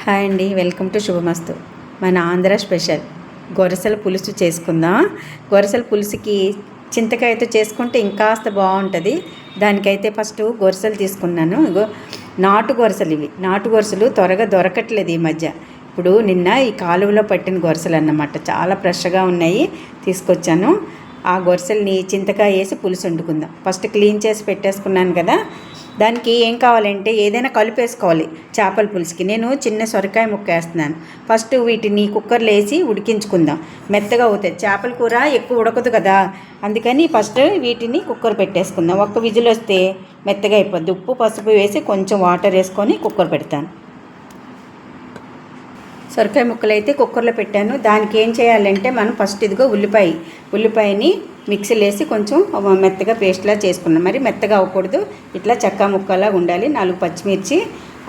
Hi అండి, welcome to శుభమస్తు. మన Andhra special గొరసల పులుసు చేసుకుందాం. గొరసల పులుసుకి చింతకాయతో చేసుకుంటే ఇంకాస్త బాగుంటుంది. దానికైతే ఫస్ట్ గొరసలు తీసుకున్నాను. నాటు గొరసలు, ఇవి నాటు గొరసలు త్వరగా దొరకట్లేదు ఈ మధ్య. ఇప్పుడు నిన్న ఈ కాలువలో పట్టిన గొరసలు అన్నమాట, చాలా ఫ్రెష్గా ఉన్నాయి, తీసుకొచ్చాను. ఆ గొరసల్ని చింతకాయ వేసి పులుసు వండుకుందాం. ఫస్ట్ క్లీన్ చేసి పెట్టేసుకున్నాను కదా. దానికి ఏం కావాలంటే ఏదైనా కలిపేసుకోవాలి. చేపల పులుసుకి నేను చిన్న సొరకాయ ముక్క వేస్తున్నాను. ఫస్ట్ వీటిని కుక్కర్లో వేసి ఉడికించుకుందాం, మెత్తగా అవుతుంది. చేపల కూర ఎక్కువ ఉడకదు కదా, అందుకని ఫస్ట్ వీటిని కుక్కర్ పెట్టేసుకుందాం. ఒక్క విజిల్ వస్తే మెత్తగా అయిపోద్ది. ఉప్పు పసుపు వేసి కొంచెం వాటర్ వేసుకొని కుక్కర్ పెడతాను. సొరకాయ ముక్కలు అయితే కుక్కర్లో పెట్టాను. దానికి ఏం చేయాలంటే మనం ఫస్ట్ ఇదిగో ఉల్లిపాయని మిక్సీలో వేసి కొంచెం మెత్తగా పేస్ట్లా చేసుకున్నాం. మరి మెత్తగా అవ్వకూడదు, ఇట్లా చెక్క ముక్కలా ఉండాలి. 4 పచ్చిమిర్చి,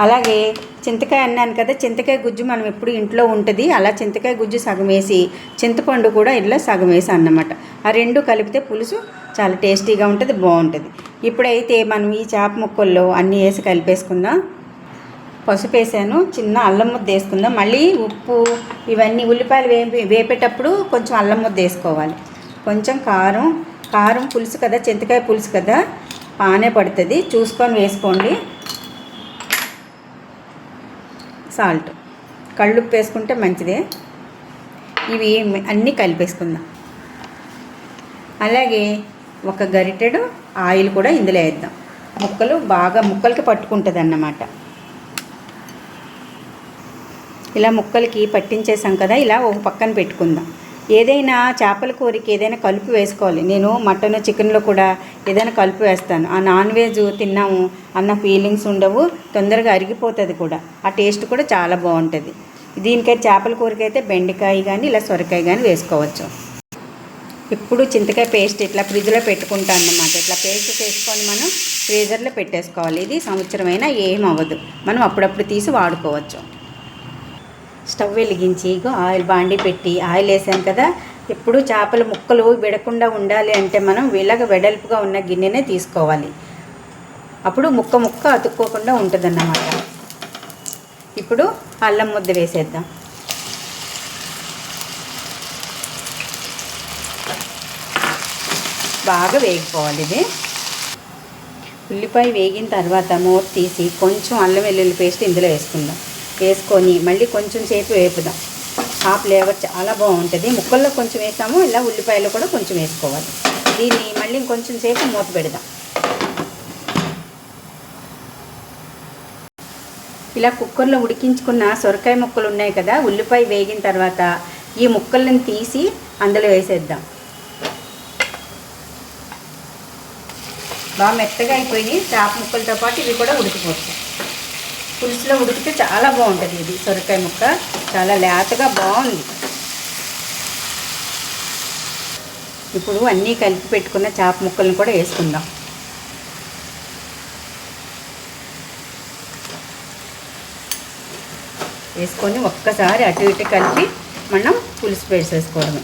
అలాగే చింతకాయ అన్నాను కదా, చింతకాయ గుజ్జు మనం ఎప్పుడు ఇంట్లో ఉంటుంది. అలా చింతకాయ గుజ్జు సగం వేసి, చింతపండు కూడా ఇలా సగం వేసి అన్నమాట. ఆ రెండు కలిపితే పులుసు చాలా టేస్టీగా ఉంటుంది, బాగుంటుంది. ఇప్పుడైతే మనం ఈ చేప ముక్కల్లో అన్నీ వేసి కలిపేసుకుందాం. పసుపు వేసాను, చిన్న అల్లం ముద్ద వేసుకుందాం. మళ్ళీ ఉప్పు ఇవన్నీ ఉల్లిపాయలు వేపేటప్పుడు కొంచెం అల్లం ముద్ద వేసుకోవాలి. కొంచెం కారం పులుసు కదా, చింతకాయ పులుసు కదా, పానే పడుతుంది, చూసుకొని వేసుకోండి. సాల్ట్, కళ్ళుప్పు వేసుకుంటే మంచిదే. ఇవి అన్నీ కలిపేసుకుందాం. అలాగే ఒక గరిటెడు ఆయిల్ కూడా ఇందులో వేద్దాం. ముక్కలకి పట్టుకుంటుంది అన్నమాట. ఇలా ముక్కలకి పట్టించేసాం కదా, ఇలా ఒక పక్కన పెట్టుకుందాం. ఏదైనా చేపల కూరకి ఏదైనా కలుపు వేసుకోవాలి. నేను మటన్ చికెన్లో కూడా ఏదైనా కలుపు వేస్తాను. ఆ నాన్ వెజ్ తిన్నాము అన్న ఫీలింగ్స్ ఉండవు, తొందరగా అరిగిపోతుంది కూడా. ఆ టేస్ట్ కూడా చాలా బాగుంటుంది. దీనికైతే చేపల కూరకైతే బెండకాయ కానీ ఇలా సొరకాయ కానీ వేసుకోవచ్చు. ఇప్పుడు చింతకాయ పేస్ట్ ఇట్లా ఫ్రిడ్జ్లో పెట్టుకుంటాను అన్నమాట. ఇట్లా పేస్ట్ చేసుకొని మనం ఫ్రీజర్లో పెట్టేసుకోవాలి. ఇది సంవత్సరమైనా ఏం అవ్వదు, మనం అప్పుడప్పుడు తీసి వాడుకోవచ్చు. స్టవ్ వెలిగించి ఆయిల్ బాండి పెట్టి ఆయిల్ వేసాం కదా. ఇప్పుడు చేపల ముక్కలు విడకుండా ఉండాలి అంటే మనం ఇలాగ వెడల్పుగా ఉన్న గిన్నెనే తీసుకోవాలి. అప్పుడు ముక్క అతుక్కోకుండా ఉంటుందన్నమాట. ఇప్పుడు అల్లం ముద్ద వేసేద్దాం. బాగా వేగిపోవాలి ఇది. ఉల్లిపాయ వేగిన తర్వాత మూత తీసి కొంచెం అల్లం వెల్లుల్లి పేస్ట్ ఇందులో వేసుకుందాం. వేసుకొని మళ్ళీ కొంచెం సేపు వేపుదాం. ఆ ఫ్లేవర్ చాలా బాగుంటుంది. ముక్కల్లో కొంచెం వేసాము, ఇలా ఉల్లిపాయలు కూడా కొంచెం వేసుకోవాలి. దీన్ని మళ్ళీ కొంచెం సేపు మూత పెడదాం. ఇలా కుక్కర్లో ఉడికించుకున్న సొరకాయ ముక్కలు ఉన్నాయి కదా, ఉల్లిపాయ వేగిన తర్వాత ఈ ముక్కలను తీసి అందులో వేసేద్దాం. బాగా మెత్తగా అయిపోయి చేప ముక్కలతో పాటు ఇవి కూడా ఉడికిపోతాయి. పులుసులో ఉడికితే చాలా బాగుంటుంది. ఇది సొరకాయ ముక్క చాలా లేతగా బాగుంది. ఇప్పుడు అన్నీ కలిపి పెట్టుకున్న చేప ముక్కలను కూడా వేసుకుందాం. వేసుకొని ఒక్కసారి అటు ఇటు కలిపి మనం పులుసు వేసేసుకోవడమే.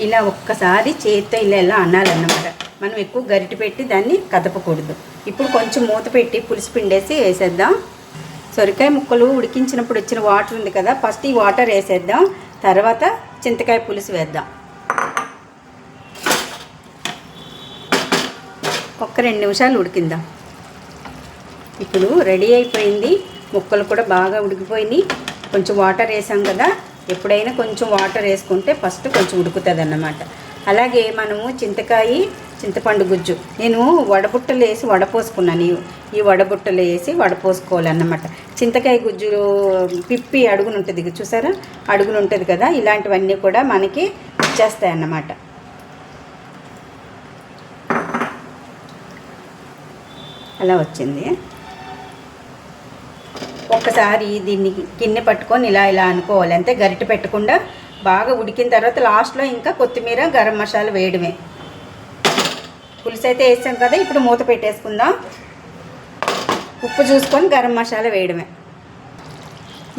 ఇలా ఒక్కసారి చేతితో ఇలా అనాలన్నమాట. మనం ఎక్కువ గరిటె పెట్టి దాన్ని కదపకూడదు. ఇప్పుడు కొంచెం మూత పెట్టి పులుసు పిండేసి వేసేద్దాం. సొరకాయ ముక్కలు ఉడికించినప్పుడు వచ్చిన వాటర్ ఉంది కదా, ఫస్ట్ ఈ వాటర్ వేసేద్దాం. తర్వాత చింతకాయ పులుసు వేద్దాం. ఒక్క 2 నిమిషాలు ఉడికిందాం. ఇప్పుడు రెడీ అయిపోయింది. ముక్కలు కూడా బాగా ఉడికిపోయినాయి. కొంచెం వాటర్ వేసాం కదా, ఎప్పుడైనా కొంచెం వాటర్ వేసుకుంటే ఫస్ట్ కొంచెం ఉడుకుతుంది అన్నమాట. అలాగే మనము చింతపండు గుజ్జు నేను వడబుట్టలు వేసి వడపోసుకున్నాను. ఈ వడబుట్టలు వేసి వడపోసుకోవాలన్నమాట. చింతకాయ గుజ్జు పిప్పి అడుగును ఉంటుంది చూసారా, అడుగును ఉంటుంది కదా, ఇలాంటివన్నీ కూడా మనకి ఇచ్చేస్తాయి అన్నమాట. అలా వచ్చింది. ఒక్కసారి దీన్ని గిన్నె పట్టుకొని ఇలా అనుకోవాలి అంతే, గరిటె పెట్టకుండా. బాగా ఉడికిన తర్వాత లాస్ట్లో ఇంకా కొత్తిమీర గరం మసాలా వేయడమే. పులుసు అయితే వేసాం కదా, ఇప్పుడు మూత పెట్టేసుకుందాం. ఉప్పు చూసుకొని గరం మసాలా వేయడమే.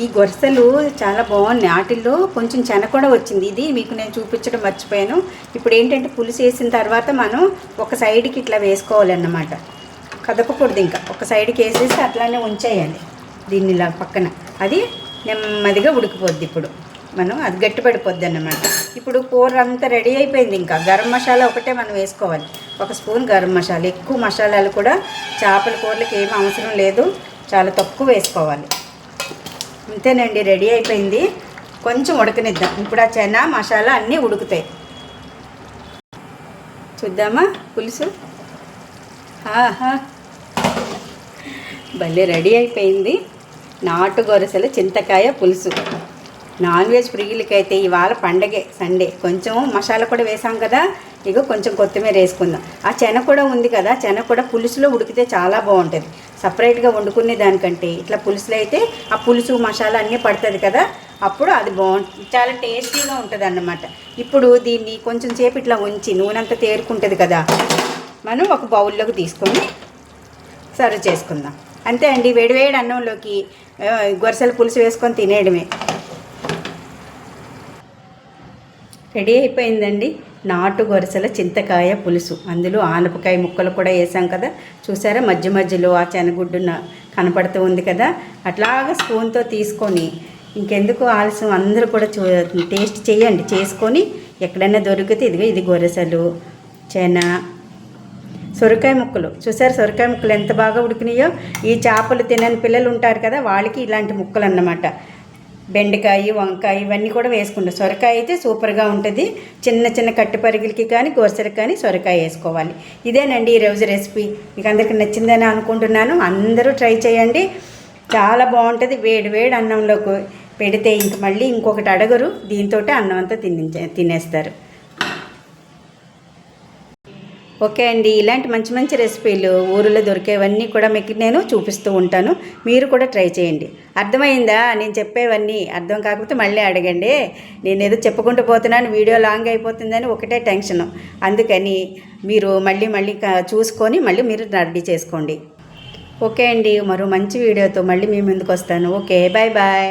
ఈ గొరసలు చాలా బాగున్నాయి. వాటిల్లో కొంచెం చెన కూడా వచ్చింది. ఇది మీకు నేను చూపించడం మర్చిపోయాను. ఇప్పుడు ఏంటంటే పులుసు వేసిన తర్వాత మనం ఒక సైడ్కి ఇట్లా వేసుకోవాలన్నమాట. కదపకూడదు, ఇంకా ఒక సైడ్కి వేసేసి అట్లానే ఉంచేయాలి దీన్ని ఇలా పక్కన. అది నెమ్మదిగా ఉడికిపోద్ది. ఇప్పుడు మనం అది గట్టిపడిపోద్ది అన్నమాట. ఇప్పుడు కూర అంతా రెడీ అయిపోయింది. ఇంకా గరం మసాలా ఒకటే మనం వేసుకోవాలి, 1 స్పూన్ గరం మసాలా. ఎక్కువ మసాలాలు కూడా చేపల కూరలకి ఏమీ అవసరం లేదు, చాలా తక్కువ వేసుకోవాలి. అంతేనండి, రెడీ అయిపోయింది. కొంచెం ఉడకనిద్దాం. ఇప్పుడు ఆ చెనా మసాలా అన్నీ ఉడుకుతాయి. చూద్దామా పులుసు? ఆహా, భలే రెడీ అయిపోయింది. నాటు గొరసల చింతకాయ పులుసు. నాన్ వెజ్ ప్రియులకైతే ఇవాళ పండగే, సండే. కొంచెం మసాలా కూడా వేసాం కదా, ఇక కొంచెం కొత్తిమీర వేసుకుందాం. ఆ చెన కూడా ఉంది కదా, చెన కూడా పులుసులో ఉడికితే చాలా బాగుంటుంది. సపరేట్గా వండుకునే దానికంటే ఇట్లా పులుసులో అయితే ఆ పులుసు మసాలా అన్నీ పడుతుంది కదా, అప్పుడు అది బాగుంటుంది, చాలా టేస్టీగా ఉంటుంది అన్నమాట. ఇప్పుడు దీన్ని కొంచెం సేపు ఇట్లా ఉంచి నూనె అంతా తేరుకుంటుంది కదా, మనం ఒక బౌల్లోకి తీసుకొని సర్వ్ చేసుకుందాం. అంతే అండి, వేడివేడి అన్నంలోకి గొరసల పులుసు వేసుకొని తినేయడమే. రెడీ అయిపోయిందండి నాటు గొరసల చింతకాయ పులుసు. అందులో ఆనపకాయ ముక్కలు కూడా వేసాం కదా, చూసారా మధ్య మధ్యలో ఆ శనగుడ్డు కనపడుతూ ఉంది కదా. అట్లాగా స్పూన్తో తీసుకొని, ఇంకెందుకు ఆలస్యం, అందరూ కూడా టేస్ట్ చేయండి. చేసుకొని ఎక్కడైనా దొరికితే ఇదిగో ఇది గొరసలు, చెన, సొరకాయ ముక్కలు. చూసారు సొరకాయ ముక్కలు ఎంత బాగా ఉడికినాయో. ఈ చేపలు తినని పిల్లలు ఉంటారు కదా, వాళ్ళకి ఇలాంటి ముక్కలు అన్నమాట. బెండకాయ, వంకాయ ఇవన్నీ కూడా వేసుకుంటాం. సొరకాయ అయితే సూపర్గా ఉంటుంది. చిన్న చిన్న కట్టి పరిగిలకి కానీ గొరసలకు కానీ సొరకాయ వేసుకోవాలి. ఇదేనండి ఈరోజు రెసిపీ. మీకు అందరికీ నచ్చిందని అనుకుంటున్నాను. అందరూ ట్రై చేయండి, చాలా బాగుంటుంది. వేడి వేడి అన్నంలోకి పెడితే ఇంక మళ్ళీ ఇంకొకటి అడగరు, దీంతో అన్నం అంతా తినేస్తారు. ఓకే అండి, ఇలాంటి మంచి మంచి రెసిపీలు ఊరిలో దొరికేవన్నీ కూడా మీకు నేను చూపిస్తూ ఉంటాను. మీరు కూడా ట్రై చేయండి. అర్థమైందా నేను చెప్పేవన్నీ? అర్థం కాకపోతే మళ్ళీ అడగండి. నేను ఏదో చెప్పుకుంటూ పోతున్నాను, వీడియో లాంగ్ అయిపోతుందని ఒకటే టెన్షన్. అందుకని మీరు మళ్ళీ చూసుకొని మళ్ళీ మీరు రెడీ చేసుకోండి. ఓకే అండి, మరో మంచి వీడియోతో మళ్ళీ మీ ముందుకు వస్తాను. Okay, bye bye.